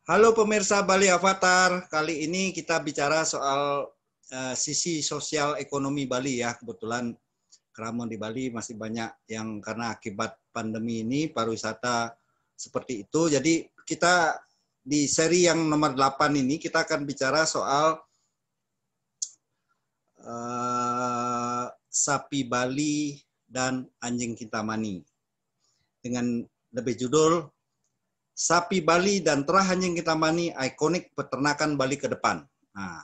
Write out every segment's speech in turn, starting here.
Halo pemirsa Bali Avatar, kali ini kita bicara soal sisi sosial ekonomi Bali ya. Kebetulan Keramun di Bali masih banyak yang karena akibat pandemi ini pariwisata seperti itu. Jadi kita di seri yang nomor 8 ini kita akan bicara soal sapi Bali dan anjing Kintamani. Dengan lebih judul Sapi Bali dan Terah Anjing Kintamani, ikonik peternakan Bali ke depan. Nah,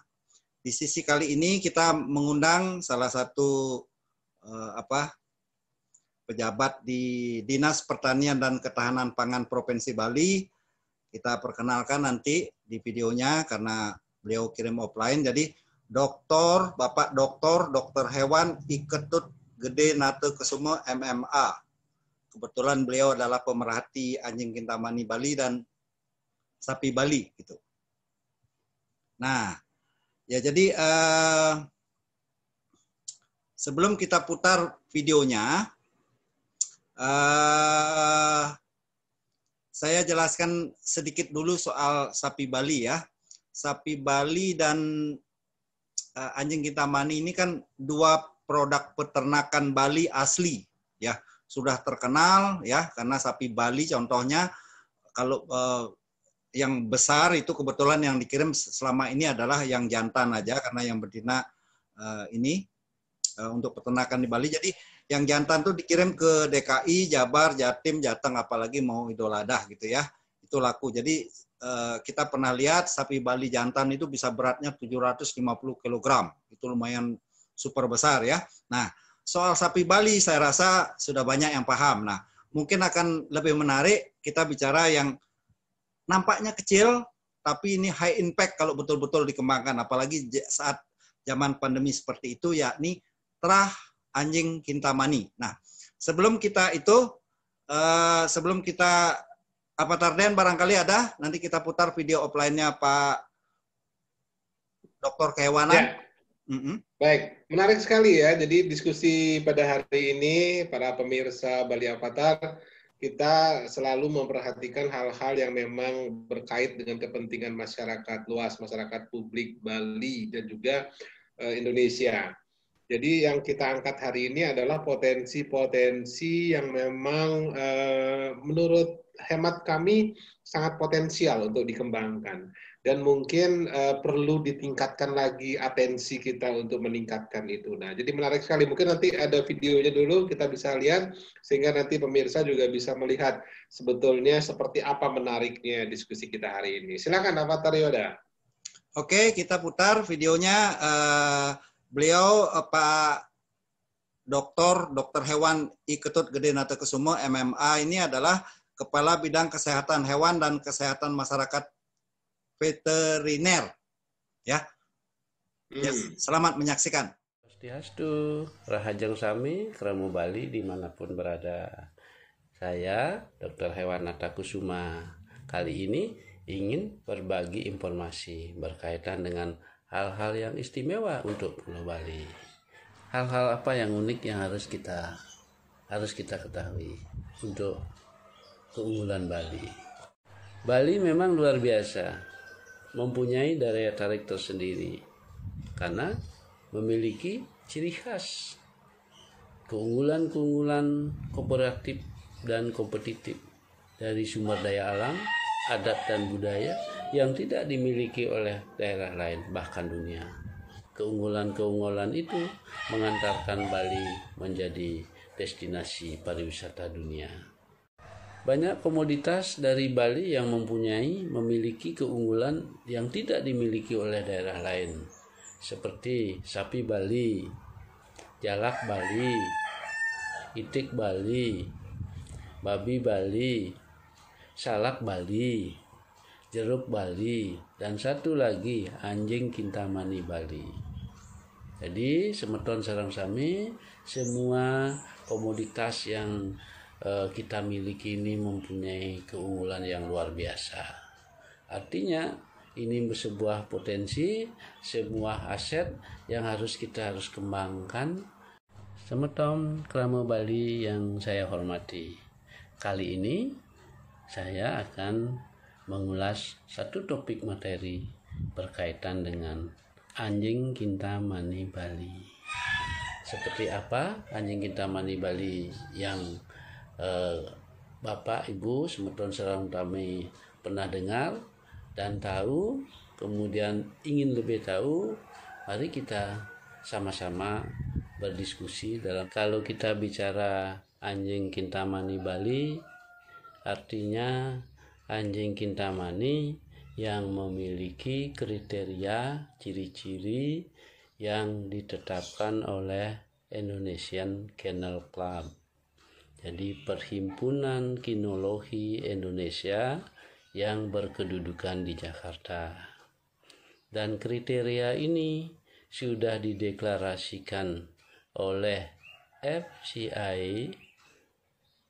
di sisi kali ini kita mengundang salah satu pejabat di Dinas Pertanian dan Ketahanan Pangan Provinsi Bali. Kita perkenalkan nanti di videonya karena beliau kirim offline. Jadi Bapak Dokter Hewan I Ketut Gede Nate Kusumo MMA. Kebetulan beliau adalah pemerhati anjing Kintamani Bali dan sapi Bali gitu. Nah, ya jadi sebelum kita putar videonya, saya jelaskan sedikit dulu soal sapi Bali ya. Sapi Bali dan anjing Kintamani ini kan dua produk peternakan Bali asli ya. Sudah terkenal ya karena sapi Bali contohnya kalau yang besar itu kebetulan yang dikirim selama ini adalah yang jantan aja karena yang betina ini untuk peternakan di Bali. Jadi yang jantan tuh dikirim ke DKI, Jabar, Jatim, Jateng apalagi mau Idoladah gitu ya. Itu laku. Jadi kita pernah lihat sapi Bali jantan itu bisa beratnya 750 kg. Itu lumayan super besar ya. Nah, soal sapi Bali saya rasa sudah banyak yang paham. Nah, mungkin akan lebih menarik kita bicara yang nampaknya kecil, tapi ini high impact kalau betul-betul dikembangkan. Apalagi saat zaman pandemi seperti itu, yakni Terah Anjing Kintamani. Nah, sebelum kita Avatar Den barangkali ada, nanti kita putar video offline-nya Pak Dokter Kehewanan. Ya. Baik, menarik sekali ya. Jadi diskusi pada hari ini para pemirsa Bali Avatar, kita selalu memperhatikan hal-hal yang memang berkait dengan kepentingan masyarakat luas, masyarakat publik Bali dan juga Indonesia. Jadi yang kita angkat hari ini adalah potensi-potensi yang memang menurut hemat kami sangat potensial untuk dikembangkan. Dan mungkin perlu ditingkatkan lagi atensi kita untuk meningkatkan itu. Nah, jadi menarik sekali. Mungkin nanti ada videonya dulu kita bisa lihat sehingga nanti pemirsa juga bisa melihat sebetulnya seperti apa menariknya diskusi kita hari ini. Silakan Avatar Yoda. Oke, kita putar videonya. Beliau Pak Dokter Hewan I Ketut Gede Nate Kusumo MMA ini adalah Kepala Bidang Kesehatan Hewan dan Kesehatan Masyarakat Veteriner ya. Selamat menyaksikan. Swastiastu, Rahajeng Sami, Kramo Bali dimanapun berada. Saya Dr. Hewan Nata Kusuma. Kali ini ingin berbagi informasi berkaitan dengan hal-hal yang istimewa untuk Pulau Bali. Hal-hal apa yang unik yang harus kita ketahui untuk keunggulan Bali. Bali memang luar biasa, mempunyai daya tarik tersendiri karena memiliki ciri khas keunggulan kooperatif dan kompetitif dari sumber daya alam, adat dan budaya yang tidak dimiliki oleh daerah lain bahkan dunia. Keunggulan itu mengantarkan Bali menjadi destinasi pariwisata dunia. Banyak komoditas dari Bali yang memiliki keunggulan yang tidak dimiliki oleh daerah lain, seperti sapi Bali, jalak Bali, itik Bali, babi Bali, salak Bali, jeruk Bali, dan satu lagi anjing Kintamani Bali. Jadi semeton sareng sami, semua komoditas yang kita miliki ini mempunyai keunggulan yang luar biasa. Artinya ini sebuah potensi, sebuah aset yang kita harus kembangkan. Semeton Kramo Bali yang saya hormati, kali ini saya akan mengulas satu topik materi berkaitan dengan anjing kintamani Bali. Seperti apa anjing kintamani Bali yang Bapak, Ibu, semeton sareng tami pernah dengar dan tahu, kemudian ingin lebih tahu, mari kita sama-sama berdiskusi dalam. Kalau kita bicara anjing kintamani Bali, artinya anjing kintamani yang memiliki kriteria ciri-ciri yang ditetapkan oleh Indonesian Kennel Club. Jadi Perhimpunan Kinologi Indonesia yang berkedudukan di Jakarta. Dan kriteria ini sudah dideklarasikan oleh FCI,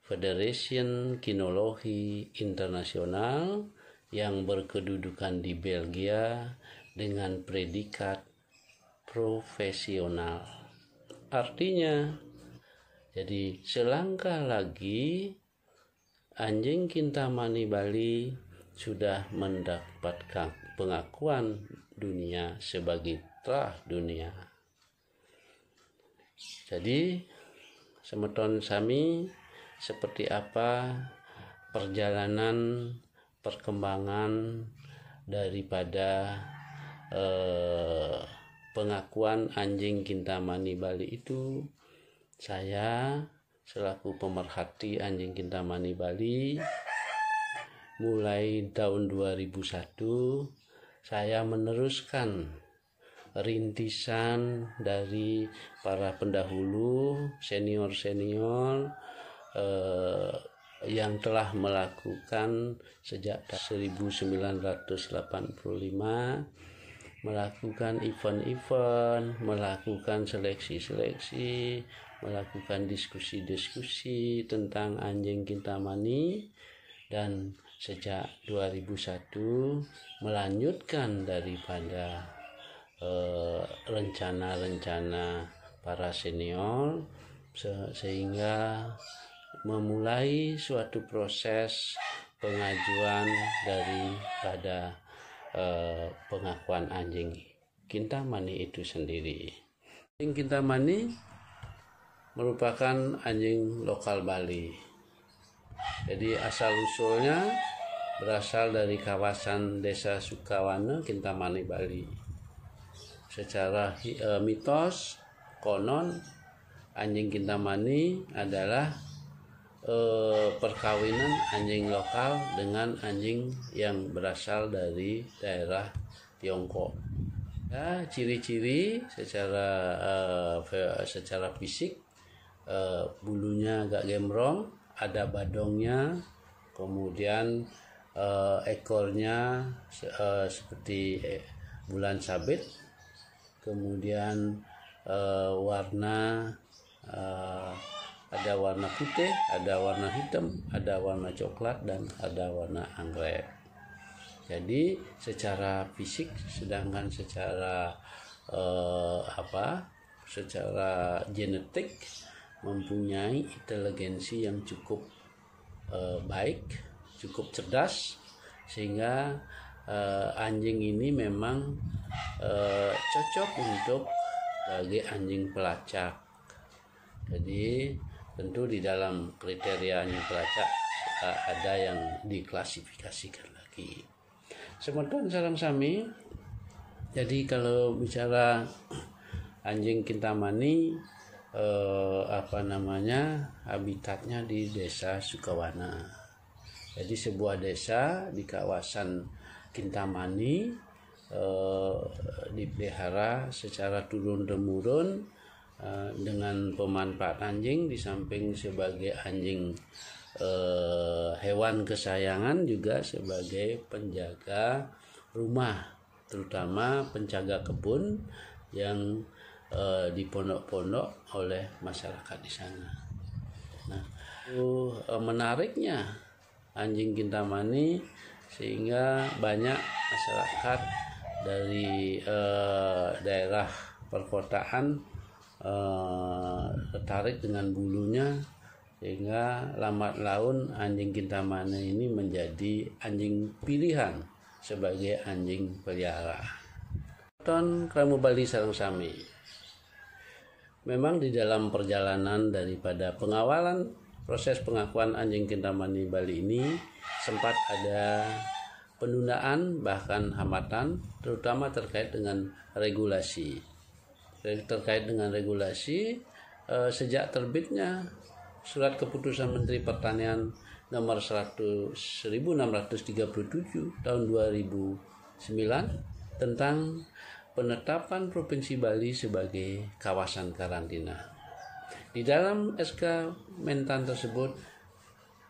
Federation Kinologi Internasional, yang berkedudukan di Belgia dengan predikat profesional. Artinya, jadi selangkah lagi anjing kintamani Bali sudah mendapatkan pengakuan dunia sebagai telah dunia. Jadi semeton sami seperti apa perjalanan perkembangan daripada pengakuan anjing kintamani Bali itu. Saya selaku pemerhati anjing kintamani Bali mulai tahun 2001 saya meneruskan rintisan dari para pendahulu senior-senior yang telah melakukan sejak 1985, melakukan event-event, melakukan seleksi-seleksi, melakukan diskusi-diskusi tentang anjing kintamani, dan sejak 2001 melanjutkan daripada rencana-rencana para senior sehingga memulai suatu proses pengajuan daripada pengakuan anjing kintamani itu sendiri. Anjing kintamani merupakan anjing lokal Bali. Jadi asal usulnya berasal dari kawasan Desa Sukawana, Kintamani, Bali. Secara mitos, konon anjing kintamani adalah perkawinan anjing lokal dengan anjing yang berasal dari daerah Tiongkok. Ya, ciri-ciri secara fisik, bulunya agak gembrong, ada badongnya, kemudian ekornya seperti bulan sabit, kemudian warna ada warna putih, ada warna hitam, ada warna coklat, dan ada warna anggrek. Jadi secara fisik, sedangkan secara secara genetik mempunyai inteligensi yang cukup baik, cukup cerdas, sehingga anjing ini memang cocok untuk bagi anjing pelacak. Jadi tentu di dalam kriteria anjing pelacak ada yang diklasifikasikan lagi. Semeton sareng sami, jadi kalau bicara anjing kintamani, habitatnya di Desa Sukawana. Jadi sebuah desa di kawasan Kintamani dipelihara secara turun-temurun dengan pemanfaat anjing di samping sebagai anjing hewan kesayangan, juga sebagai penjaga rumah, terutama penjaga kebun yang di pondok-pondok oleh masyarakat di sana. Nah, menariknya anjing kintamani sehingga banyak masyarakat dari daerah perkotaan tertarik dengan bulunya sehingga lambat laun anjing Kintamani ini menjadi anjing pilihan sebagai anjing peliharaan. Ton Keramu Bali Sarang Sami. Memang di dalam perjalanan daripada pengawalan proses pengakuan anjing Kintamani Bali ini sempat ada penundaan bahkan hambatan, terutama terkait dengan regulasi. Terkait dengan regulasi, sejak terbitnya Surat Keputusan Menteri Pertanian nomor 1637 tahun 2009 tentang penetapan Provinsi Bali sebagai kawasan karantina. Di dalam SK Mentan tersebut,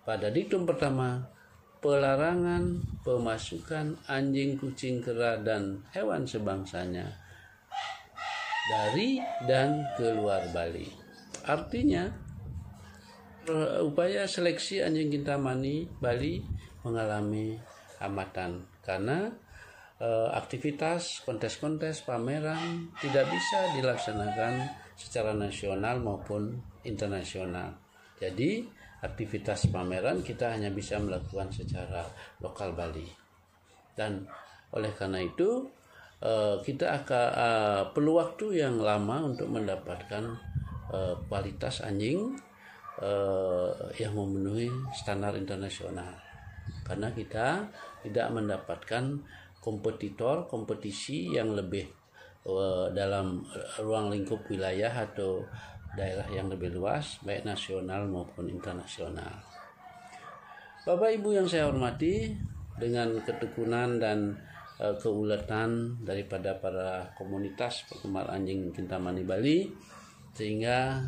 pada diktum pertama, pelarangan pemasukan anjing, kucing, kera, dan hewan sebangsanya dari dan keluar Bali. Artinya, upaya seleksi anjing Kintamani Bali mengalami hambatan karena aktivitas kontes-kontes pameran tidak bisa dilaksanakan secara nasional maupun internasional. Jadi aktivitas pameran kita hanya bisa melakukan secara lokal Bali. Dan oleh karena itu kita akan perlu waktu yang lama untuk mendapatkan kualitas anjing yang memenuhi standar internasional. Karena kita tidak mendapatkan kompetisi yang lebih dalam ruang lingkup wilayah atau daerah yang lebih luas, baik nasional maupun internasional. Bapak Ibu yang saya hormati, dengan ketekunan dan keuletan daripada para komunitas penggemar anjing Kintamani Bali, sehingga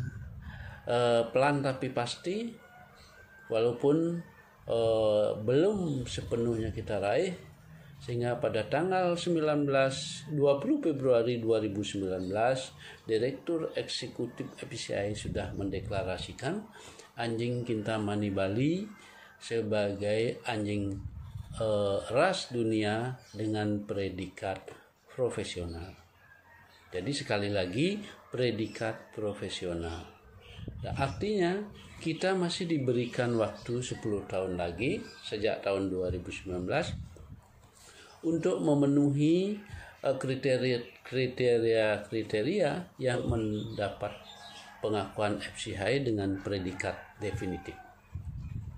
pelan tapi pasti, walaupun belum sepenuhnya kita raih, sehingga pada tanggal 20 Februari 2019 Direktur Eksekutif FCI sudah mendeklarasikan anjing Kintamani Bali sebagai anjing ras dunia dengan predikat profesional. Jadi sekali lagi predikat profesional. Nah, artinya kita masih diberikan waktu 10 tahun lagi sejak tahun 2019 untuk memenuhi kriteria yang mendapat pengakuan FCI dengan predikat definitif.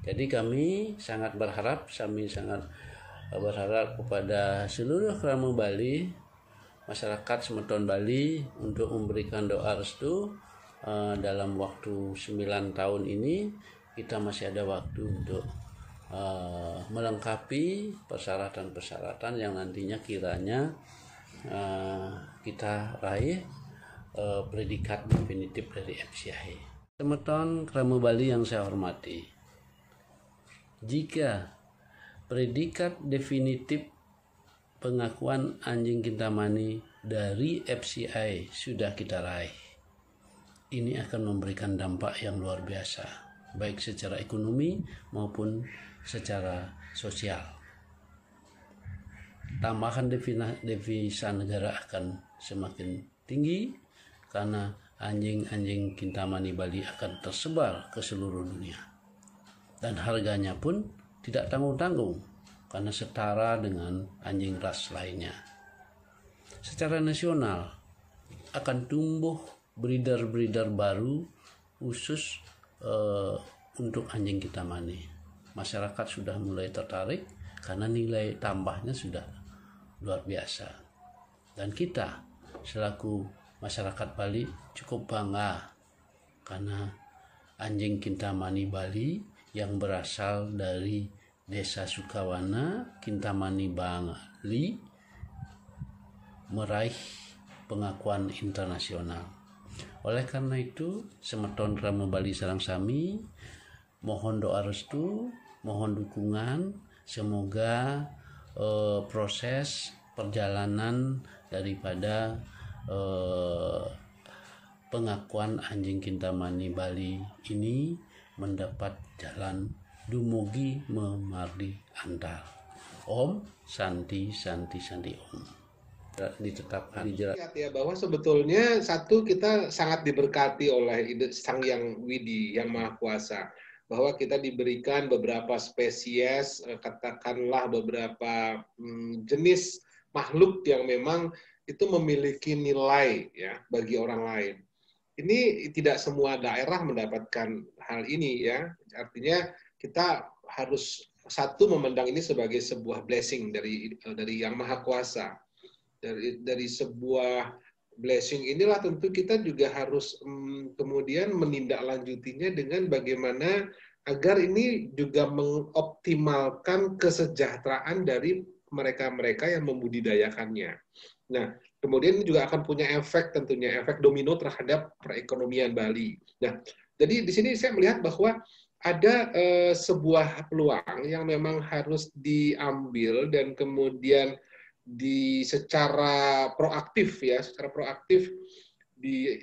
Jadi kami sangat berharap kepada seluruh Keramu Bali, masyarakat Semeton Bali, untuk memberikan doa restu. Dalam waktu 9 tahun ini kita masih ada waktu untuk melengkapi persyaratan-persyaratan yang nantinya kiranya kita raih predikat definitif dari FCI. Semeton Keramu Bali yang saya hormati, jika predikat definitif pengakuan anjing Kintamani dari FCI sudah kita raih, ini akan memberikan dampak yang luar biasa, baik secara ekonomi maupun secara sosial. Tambahan devisa negara akan semakin tinggi karena anjing-anjing Kintamani Bali akan tersebar ke seluruh dunia. Dan harganya pun tidak tanggung-tanggung karena setara dengan anjing ras lainnya. Secara nasional akan tumbuh breeder-breeder baru khusus untuk anjing Kintamani. Masyarakat sudah mulai tertarik karena nilai tambahnya sudah luar biasa. Dan kita selaku masyarakat Bali cukup bangga karena anjing Kintamani Bali yang berasal dari Desa Sukawana, Kintamani Bali, meraih pengakuan internasional. Oleh karena itu, Semeton Keramu Bali Sarang Sami mohon doa restu, mohon dukungan, semoga proses perjalanan daripada pengakuan anjing Kintamani Bali ini mendapat jalan dumugi memardi antar. Om Santi Santi Santi Om. ditetapkan dijelaskan. Lihat ya bahwa sebetulnya satu, kita sangat diberkati oleh Sang Yang Widi, Yang Maha Kuasa, bahwa kita diberikan beberapa spesies, katakanlah beberapa jenis makhluk yang memang itu memiliki nilai ya bagi orang lain. Ini tidak semua daerah mendapatkan hal ini ya. Artinya kita harus satu memandang ini sebagai sebuah blessing dari Yang Maha Kuasa. Dari sebuah blessing inilah tentu kita juga harus kemudian menindaklanjutinya dengan bagaimana agar ini juga mengoptimalkan kesejahteraan dari mereka-mereka yang membudidayakannya. Nah, kemudian ini juga akan punya efek tentunya, efek domino terhadap perekonomian Bali. Nah, jadi di sini saya melihat bahwa ada sebuah peluang yang memang harus diambil dan kemudian secara proaktif ya, secara proaktif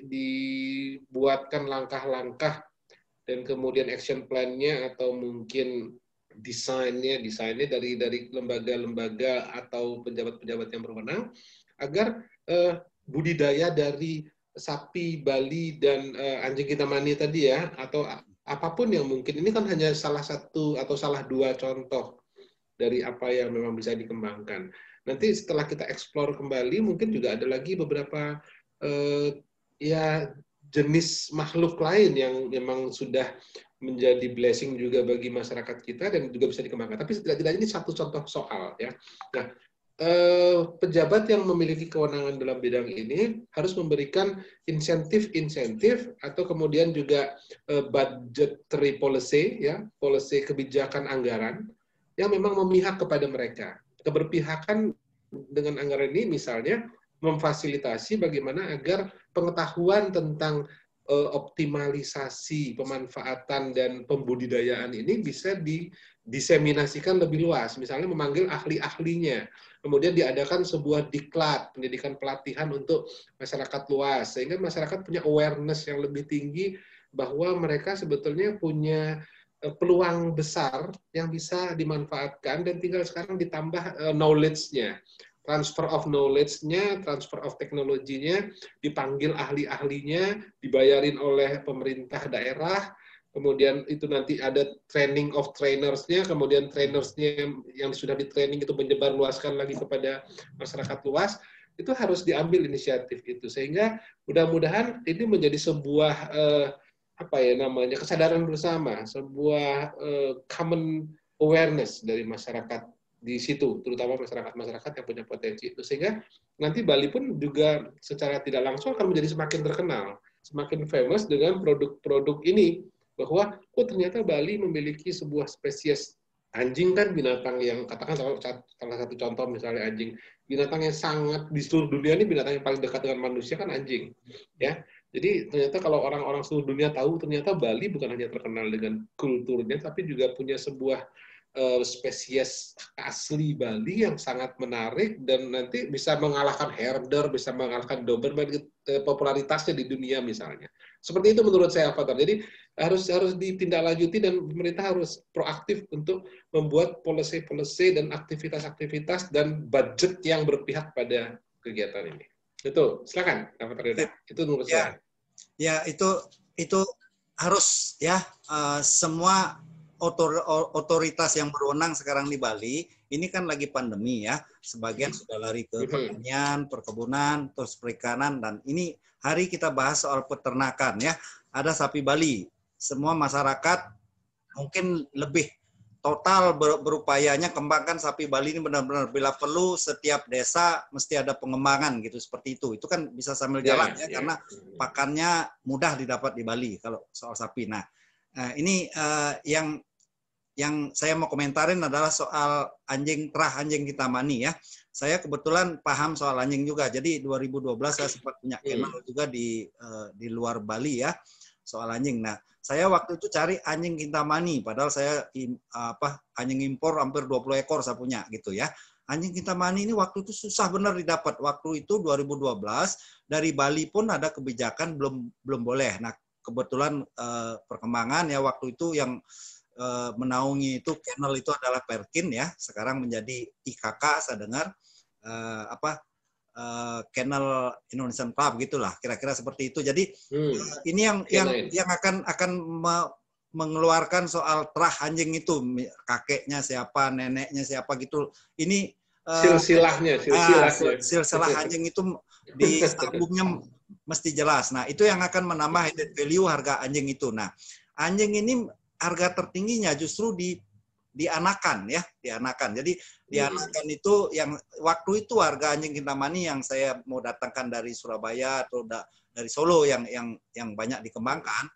dibuatkan langkah-langkah dan kemudian action plan-nya atau mungkin desainnya dari lembaga-lembaga atau pejabat-pejabat yang berwenang agar budidaya dari sapi Bali dan anjing Kintamani tadi ya, atau apapun yang mungkin, ini kan hanya salah satu atau salah dua contoh dari apa yang memang bisa dikembangkan. Nanti setelah kita eksplor kembali, mungkin juga ada lagi beberapa ya jenis makhluk lain yang memang sudah menjadi blessing juga bagi masyarakat kita dan juga bisa dikembangkan. Tapi setidaknya ini satu contoh soal ya. Nah, pejabat yang memiliki kewenangan dalam bidang ini harus memberikan insentif-insentif atau kemudian juga budgetary policy ya, policy kebijakan anggaran yang memang memihak kepada mereka. Keberpihakan dengan anggaran ini misalnya memfasilitasi bagaimana agar pengetahuan tentang optimalisasi pemanfaatan dan pembudidayaan ini bisa didiseminasikan lebih luas. Misalnya memanggil ahli-ahlinya, kemudian diadakan sebuah diklat, pendidikan pelatihan untuk masyarakat luas, sehingga masyarakat punya awareness yang lebih tinggi bahwa mereka sebetulnya punya peluang besar yang bisa dimanfaatkan dan tinggal sekarang ditambah knowledge-nya. Transfer of knowledge-nya, transfer of teknologinya, dipanggil ahli-ahlinya, dibayarin oleh pemerintah daerah, kemudian itu nanti ada training of trainers-nya, kemudian trainers-nya yang sudah di-training itu menyebar luaskan lagi kepada masyarakat luas, itu harus diambil inisiatif itu. Sehingga mudah-mudahan ini menjadi sebuah kesadaran bersama, sebuah common awareness dari masyarakat di situ, terutama masyarakat-masyarakat yang punya potensi itu, sehingga nanti Bali pun juga secara tidak langsung akan menjadi semakin terkenal, semakin famous dengan produk-produk ini, bahwa ternyata Bali memiliki sebuah spesies anjing, kan binatang yang katakan salah satu contoh misalnya anjing, binatang yang sangat di seluruh dunia ini binatang yang paling dekat dengan manusia kan anjing, ya. Jadi ternyata kalau orang-orang seluruh dunia tahu ternyata Bali bukan hanya terkenal dengan kulturnya, tapi juga punya sebuah spesies asli Bali yang sangat menarik dan nanti bisa mengalahkan herder, bisa mengalahkan Doberman popularitasnya di dunia misalnya. Seperti itu menurut saya, Fathar. Jadi harus ditindaklanjuti dan pemerintah harus proaktif untuk membuat policy-policy dan aktivitas-aktivitas dan budget yang berpihak pada kegiatan ini. Itu, silakan, Fathar. Itu menurut saya. Ya, itu harus ya semua otoritas yang berwenang sekarang di Bali, ini kan lagi pandemi ya, sebagian sudah lari ke pertanian, perkebunan, terus perikanan, dan ini hari kita bahas soal peternakan ya. Ada sapi Bali, semua masyarakat mungkin lebih total berupayanya kembangkan sapi Bali ini benar-benar, bila perlu setiap desa mesti ada pengembangan gitu, seperti itu. Itu kan bisa sambil jalan ya, karena pakannya mudah didapat di Bali kalau soal sapi. Nah, ini yang saya mau komentarin adalah soal anjing terah, anjing Kintamani ya. Saya kebetulan paham soal anjing juga. Jadi 2012 saya sempat punya kennel juga di luar Bali ya, soal anjing. Nah, saya waktu itu cari anjing Kintamani, padahal saya anjing impor hampir 20 ekor saya punya gitu ya. Anjing Kintamani ini waktu itu susah benar didapat. Waktu itu 2012 dari Bali pun ada kebijakan belum boleh. Nah, kebetulan perkembangan ya waktu itu yang menaungi itu kennel itu adalah Perkin ya, sekarang menjadi IKK saya dengar Kennel Indonesian Club gitulah, kira-kira seperti itu. Jadi ini yang akan mengeluarkan soal terah anjing itu, kakeknya siapa, neneknya siapa gitu. Ini silsilah anjing itu di albumnya mesti jelas. Nah, itu yang akan menambah added value harga anjing itu. Nah, anjing ini harga tertingginya justru di anakan ya, di anakan. Jadi di anakan itu yang waktu itu harga anjing Kintamani yang saya mau datangkan dari Surabaya atau dari Solo yang banyak dikembangkan.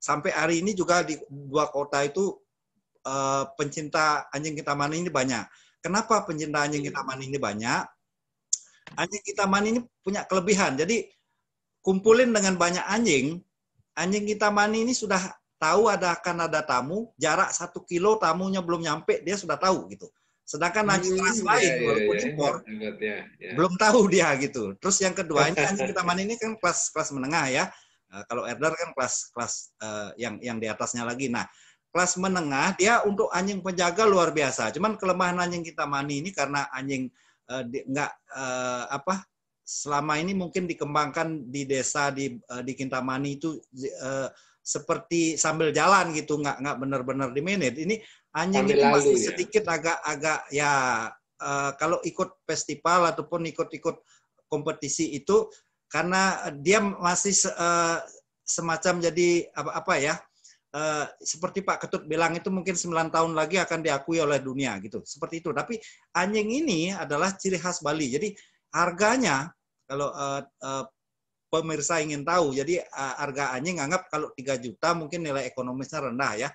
Sampai hari ini juga di dua kota itu pencinta anjing Kintamani ini banyak. Kenapa pencinta anjing Kintamani ini banyak? Anjing Kintamani ini punya kelebihan. Jadi kumpulin dengan banyak anjing Kintamani ini sudah tahu akan ada tamu, jarak 1 kilo tamunya belum nyampe, dia sudah tahu gitu. Sedangkan anjing ras lain, walaupun impor, belum tahu dia gitu. Terus yang kedua, ini anjing Kintamani ini kan kelas menengah ya. Kalau Herder kan kelas yang di atasnya lagi. Nah, kelas menengah dia untuk anjing penjaga luar biasa. Cuman kelemahan anjing Kintamani ini karena anjing selama ini mungkin dikembangkan di desa di Kintamani itu seperti sambil jalan gitu, nggak benar-benar di manage. Ini anjing ini masih sedikit agak ya kalau ikut festival ataupun ikut kompetisi itu karena dia masih semacam jadi seperti Pak Ketut bilang itu mungkin 9 tahun lagi akan diakui oleh dunia gitu. Seperti itu. Tapi anjing ini adalah ciri khas Bali. Jadi harganya kalau pemirsa ingin tahu, jadi harga anjing anggap kalau 3 juta mungkin nilai ekonomisnya rendah ya.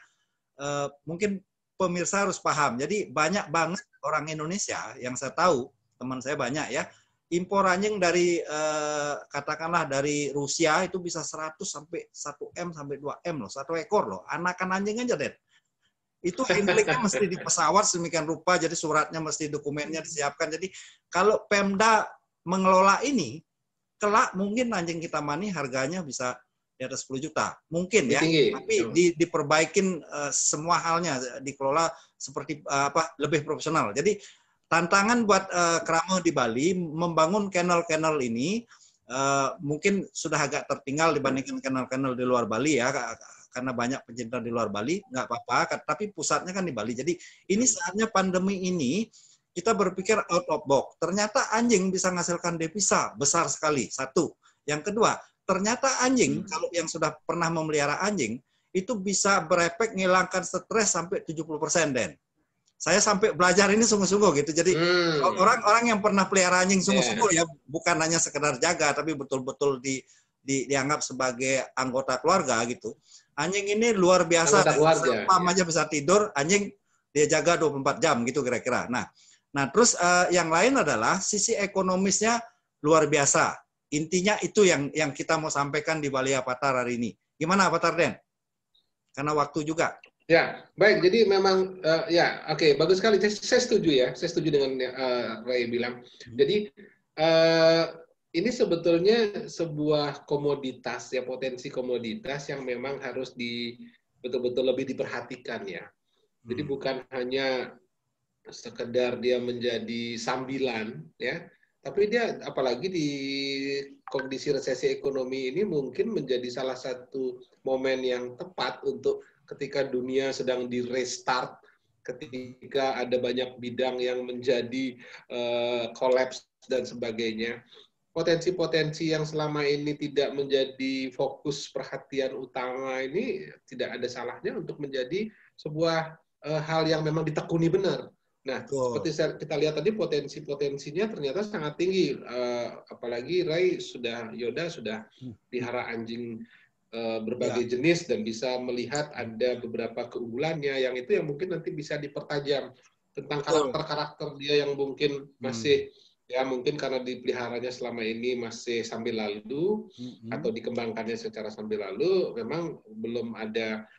Mungkin pemirsa harus paham. Jadi banyak banget orang Indonesia yang saya tahu, teman saya banyak ya, impor anjing dari katakanlah dari Rusia itu bisa 100 sampai 1M sampai 2M loh, 1 ekor loh. Anakan anjing aja, Den. Itu handlingnya mesti di pesawat sedemikian rupa, jadi suratnya mesti, dokumennya disiapkan. Jadi kalau Pemda mengelola ini, kelak mungkin anjing Kintamani harganya bisa di atas 10 juta. Mungkin ya, tapi diperbaikin semua halnya, dikelola seperti lebih profesional. Jadi tantangan buat Krama di Bali membangun kennel-kennel ini mungkin sudah agak tertinggal dibandingkan kennel-kennel di luar Bali ya, karena banyak pencinta di luar Bali, nggak apa-apa, tapi pusatnya kan di Bali. Jadi ini saatnya pandemi ini kita berpikir out of box. Ternyata anjing bisa menghasilkan devisa besar sekali. Satu. Yang kedua, ternyata anjing kalau yang sudah pernah memelihara anjing itu bisa berefek ngilangkan stres sampai 70%, Den. Saya sampai belajar ini sungguh-sungguh gitu. Jadi orang-orang yang pernah pelihara anjing sungguh-sungguh ya, bukan hanya sekedar jaga, tapi betul-betul dianggap sebagai anggota keluarga gitu. Anjing ini luar biasa. Pam aja bisa tidur, anjing dia jaga 24 jam gitu kira-kira. Nah terus yang lain adalah sisi ekonomisnya luar biasa. Intinya itu yang kita mau sampaikan di Bali Avatar hari ini. Gimana Avatar, Den? Karena waktu juga. Ya, baik. Jadi memang oke, bagus sekali. Saya setuju ya. Saya setuju dengan Ray bilang. Jadi ini sebetulnya sebuah komoditas ya, potensi komoditas yang memang harus betul-betul lebih diperhatikan ya. Jadi bukan hanya sekedar dia menjadi sambilan ya, tapi dia apalagi di kondisi resesi ekonomi ini mungkin menjadi salah satu momen yang tepat untuk ketika dunia sedang di restart, ketika ada banyak bidang yang menjadi kolaps dan sebagainya, potensi-potensi yang selama ini tidak menjadi fokus perhatian utama ini tidak ada salahnya untuk menjadi sebuah hal yang memang ditekuni benar. Nah, seperti kita lihat tadi potensi-potensinya ternyata sangat tinggi. Apalagi Yoda sudah pelihara anjing berbagai jenis dan bisa melihat ada beberapa keunggulannya yang mungkin nanti bisa dipertajam tentang karakter-karakter dia yang mungkin masih ya mungkin karena dipeliharanya selama ini masih sambil lalu atau dikembangkannya secara sambil lalu, memang belum ada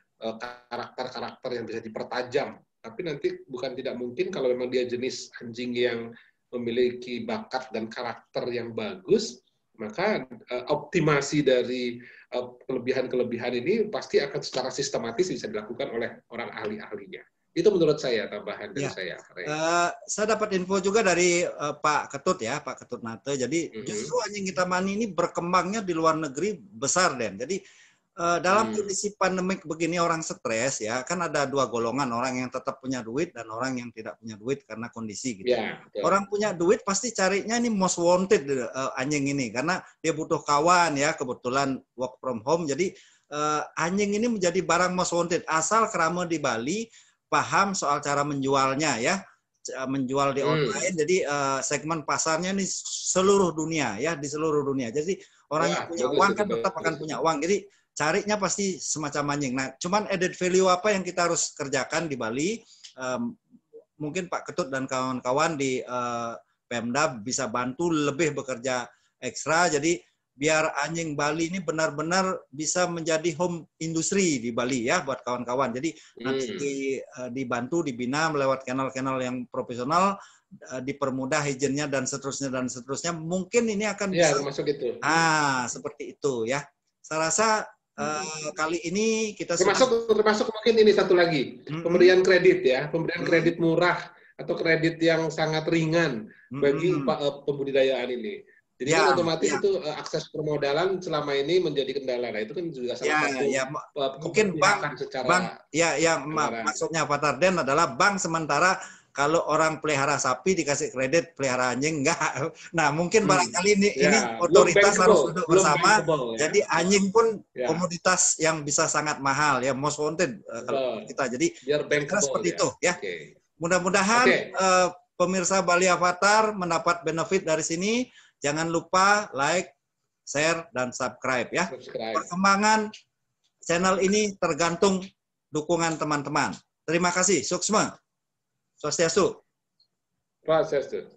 karakter-karakter yang bisa dipertajam. Tapi nanti bukan tidak mungkin kalau memang dia jenis anjing yang memiliki bakat dan karakter yang bagus, maka optimasi dari kelebihan-kelebihan ini pasti akan secara sistematis bisa dilakukan oleh orang ahli-ahlinya. Itu menurut saya tambahan dari Ya. saya. Saya dapat info juga dari Pak Ketut ya, Pak Ketut Nate. Jadi justru anjing kita mani ini berkembangnya di luar negeri besar, Den. Jadi dalam kondisi pandemik begini orang stres ya, kan ada dua golongan, orang yang tetap punya duit dan orang yang tidak punya duit karena kondisi gitu. Ya, orang punya duit pasti carinya ini most wanted anjing ini karena dia butuh kawan ya, kebetulan work from home. Jadi anjing ini menjadi barang most wanted asal kerama di Bali paham soal cara menjualnya ya, menjual di online. Jadi segmen pasarnya ini seluruh dunia ya, di seluruh dunia. Jadi orang yang punya uang kan tetap akan punya uang. Jadi carinya pasti semacam anjing. Nah, cuman added value apa yang kita harus kerjakan di Bali? Mungkin Pak Ketut dan kawan-kawan di Pemda bisa bantu lebih bekerja ekstra. Jadi biar anjing Bali ini benar-benar bisa menjadi home industri di Bali ya buat kawan-kawan. Jadi nanti dibantu, dibina melewat kanal-kanal yang profesional, dipermudah izinnya dan seterusnya. Mungkin ini akan bisa. Termasuk itu. Seperti itu ya. Saya rasa kali ini kita termasuk mungkin ini satu lagi, pemberian kredit ya, pemberian kredit murah atau kredit yang sangat ringan bagi pembudidayaan ini. Jadi kan otomatis itu akses permodalan selama ini menjadi kendala. Nah, itu kan juga salah satu mungkin bank maksudnya Pak Tarden adalah bank sementara kalau orang pelihara sapi dikasih kredit, pelihara anjing enggak. Nah, mungkin barangkali ini otoritas harus duduk bersama. Jadi anjing pun komoditas yang bisa sangat mahal ya, most wanted kalau kita. Jadi kira seperti itu ya. Mudah-mudahan pemirsa Bali Avatar mendapat benefit dari sini. Jangan lupa like, share, dan subscribe ya. Perkembangan channel ini tergantung dukungan teman-teman. Terima kasih. Suksma. Swastiastu. Swastiastu.